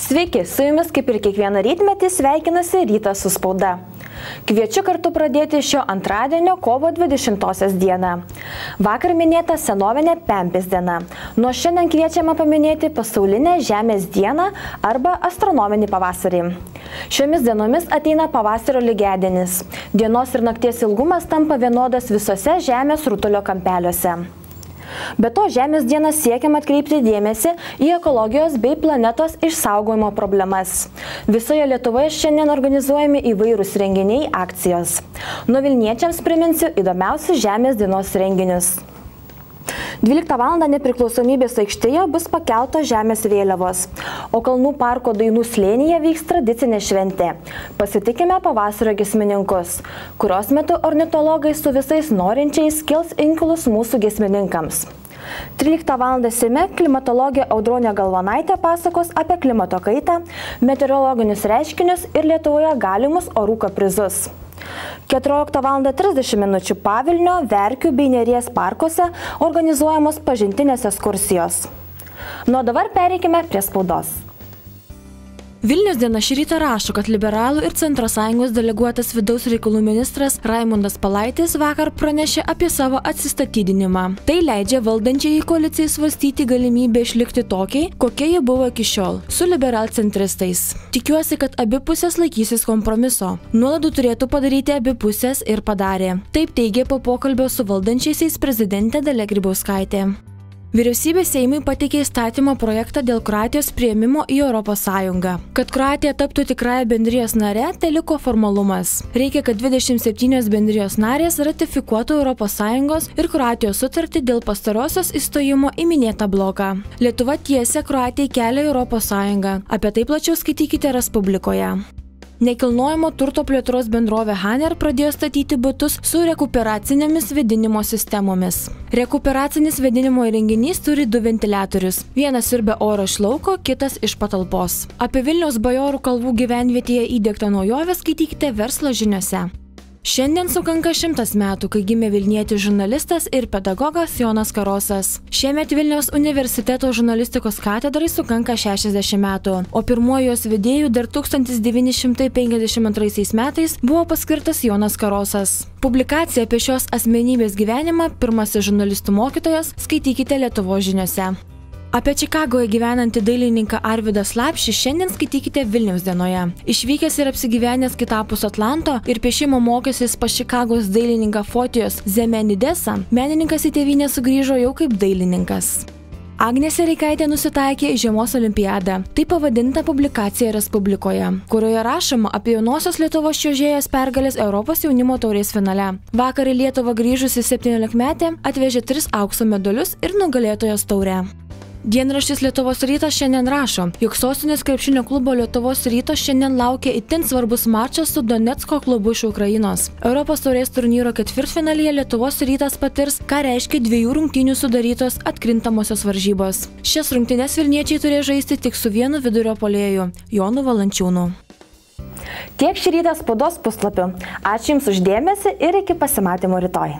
Sveiki, su jumis kaip ir kiekvieną rytmetį sveikinasi Rytas su spauda. Kviečiu kartu pradėti šio antradienio kovo 20 dieną. Vakar minėta senovinė Pempės diena. Nuo šiandien kviečiama paminėti pasaulinę Žemės dieną arba astronominį pavasarį. Šiomis dienomis ateina pavasario lygiadienis. Dienos ir nakties ilgumas tampa vienodas visose Žemės rutulio kampeliuose. Be to, Žemės dieną siekiama atkreipti dėmesį į ekologijos bei planetos išsaugojimo problemas. Visoje Lietuvoje šiandien organizuojami įvairūs renginiai, akcijos. Nuo Vilniečiams priminsiu įdomiausius Žemės dienos renginius. 12 val. Nepriklausomybės aikštėje bus pakeltos Žemės vėliavos, o Kalnų parko Dainų slėnyje vyks tradicinė šventė. Pasitikime pavasario giesmininkus, kurios metu ornitologai su visais norinčiais kels inkilus mūsų giesmininkams. 13 val. Seime klimatologė Audronė Galvonaitė pasakos apie klimato kaitą, meteorologinius reiškinius ir Lietuvoje galimus orų kaprizus. 14 val. 30 min. Pavilnio, Verkių bei Neries parkuose organizuojamos pažintinės ekskursijos. Nuo dabar pereikime prie spaudos. Vilniaus diena šį rytą rašo, kad Liberalų ir Centro sąjungos deleguotas vidaus reikalų ministras Raimundas Palaitis vakar pranešė apie savo atsistatydinimą. Tai leidžia valdančiai koalicijai svarstyti galimybę išlikti tokiai, kokia ji buvo iki šiol, su liberalcentristais. Tikiuosi, kad abi pusės laikysis kompromiso. Nuolaidų turėtų padaryti abi pusės ir padarė. Taip teigė po pokalbio su valdančiaisiais prezidentė Dalia Grybauskaitė. Vyriausybė Seimui pateikė įstatymo projektą dėl Kroatijos priėmimo į Europos Sąjungą. Kad Kroatija taptų tikrąja bendrijos nare, tai liko formalumas. Reikia, kad 27 bendrijos narės ratifikuotų Europos Sąjungos ir Kroatijos sutartį dėl pastarosios įstojimo į minėtą bloką. Lietuva tiesia Kroatijai kelią į Europos Sąjungą. Apie tai plačiau skaitykite Respublikoje. Nekilnojamo turto plėtros bendrovė Haner pradėjo statyti butus su rekuperacinėmis vėdinimo sistemomis. Rekuperacinis vėdinimo įrenginys turi 2 ventiliatorius. Vienas siurbia orą iš lauko, kitas iš patalpos. Apie Vilniaus Bajorų kalvų gyvenvietėje įdiegtą naujovę skaitykite Verslo žiniose. Šiandien sukanka 100 metų, kai gimė vilnietis žurnalistas ir pedagogas Jonas Karosas. Šiemet Vilniaus universiteto žurnalistikos katedrai sukanka 60 metų, o pirmuoju jos vedėju dar 1952 metais buvo paskirtas Jonas Karosas. Publikaciją apie šios asmenybės gyvenimą pirmasis žurnalistų mokytojas skaitykite Lietuvos žiniose. Apie Čikagoje gyvenantį dailininką Arvydą Slapšį šiandien skaitykite Vilniaus dienoje. Išvykęs ir apsigyvenęs kitapus Atlanto ir piešimo mokęsis pas Čikagos dailininką Fotijos Zemenidesą, menininkas į tėvynę sugrįžo jau kaip dailininkas. Agnė Sereikaitė nusitaikė į Žiemos olimpiadą. Tai pavadinta publikacija Respublikoje, kurioje rašoma apie jaunosios Lietuvos čiuožėjos pergalės Europos jaunimo taurės finale. Vakar į Lietuvą grįžusi 17-metė atvežė 3 aukso medalius ir nugalėtojos taurę. Dienraštis Lietuvos rytas šiandien rašo, jog sostinės krepšinio klubo Lietuvos rytas šiandien laukia itin svarbus mačas su Donecko klubu iš Ukrainos. Europos taurės turnyro ketvirtfinalyje Lietuvos rytas patirs, ką reiškia 2 rungtynių sudarytos atkrintamosios varžybos. Šias rungtynes vilniečiai turės žaisti tik su vienu vidurio puolėju – Jonu Valančiūnu. Tiek šį rytą spaudos puslapių. Ačiū Jums už dėmesį ir iki pasimatymo rytoj.